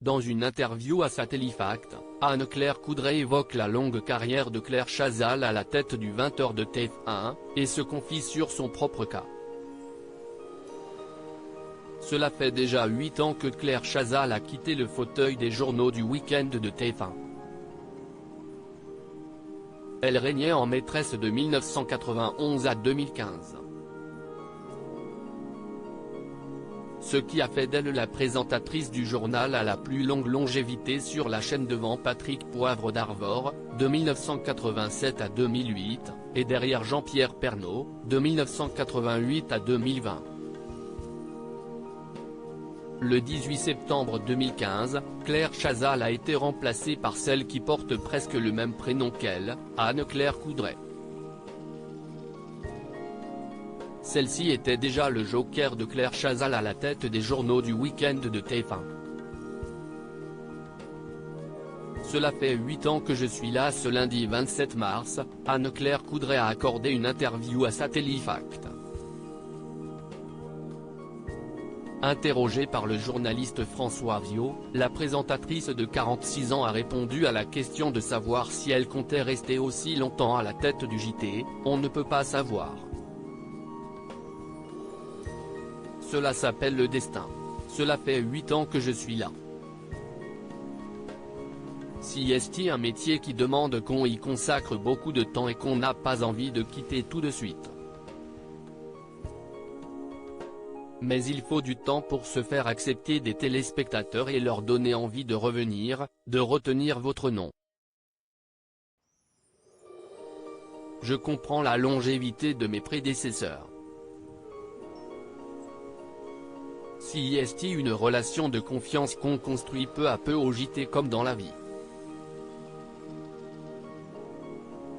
Dans une interview à Satellifact, Anne-Claire Coudray évoque la longue carrière de Claire Chazal à la tête du 20h de TF1, et se confie sur son propre cas. Cela fait déjà 8 ans que Claire Chazal a quitté le fauteuil des journaux du week-end de TF1. Elle régnait en maîtresse de 1991 à 2015. Ce qui a fait d'elle la présentatrice du journal à la plus longue longévité sur la chaîne devant Patrick Poivre d'Arvor, de 1987 à 2008, et derrière Jean-Pierre Pernaut, de 1988 à 2020. Le 18 septembre 2015, Claire Chazal a été remplacée par celle qui porte presque le même prénom qu'elle, Anne-Claire Coudray. Celle-ci était déjà le joker de Claire Chazal à la tête des journaux du week-end de TF1. Cela fait 8 ans que je suis là. Ce lundi 27 mars, Anne-Claire Coudray a accordé une interview à Satellifact. Interrogée par le journaliste François Viaud, la présentatrice de 46 ans a répondu à la question de savoir si elle comptait rester aussi longtemps à la tête du JT. On ne peut pas savoir. Cela s'appelle le destin. Cela fait 8 ans que je suis là. Si est un métier qui demande qu'on y consacre beaucoup de temps et qu'on n'a pas envie de quitter tout de suite. Mais il faut du temps pour se faire accepter des téléspectateurs et leur donner envie de revenir, de retenir votre nom. Je comprends la longévité de mes prédécesseurs. Si est une relation de confiance qu'on construit peu à peu au JT comme dans la vie.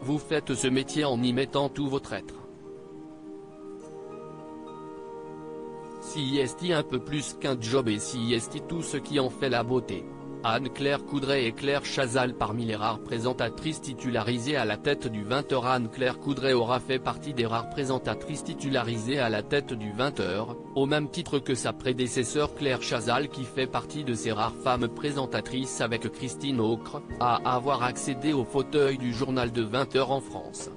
Vous faites ce métier en y mettant tout votre être. Si est un peu plus qu'un job et si est tout ce qui en fait la beauté. Anne-Claire Coudray et Claire Chazal. Parmi les rares présentatrices titularisées à la tête du 20h, Anne-Claire Coudray aura fait partie des rares présentatrices titularisées à la tête du 20h, au même titre que sa prédécesseur Claire Chazal, qui fait partie de ces rares femmes présentatrices avec Christine Aucre, à avoir accédé au fauteuil du journal de 20h en France.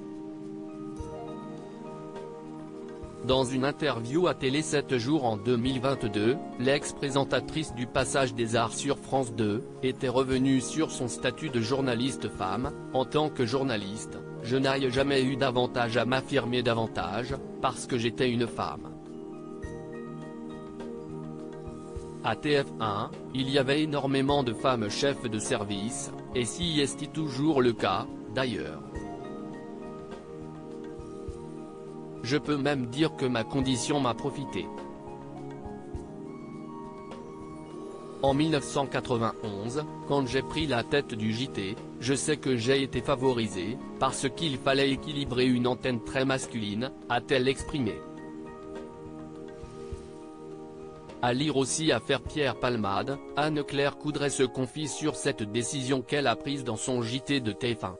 Dans une interview à Télé 7 jours en 2022, l'ex-présentatrice du Passage des Arts sur France 2, était revenue sur son statut de journaliste femme. En tant que journaliste, je n'ai jamais eu d'avantage à m'affirmer davantage, parce que j'étais une femme. À TF1, il y avait énormément de femmes chefs de service, et si est toujours le cas, d'ailleurs. Je peux même dire que ma condition m'a profité. En 1991, quand j'ai pris la tête du JT, je sais que j'ai été favorisée, parce qu'il fallait équilibrer une antenne très masculine, a-t-elle exprimé. À lire aussi Affaire Pierre Palmade, Anne-Claire Coudray se confie sur cette décision qu'elle a prise dans son JT de TF1.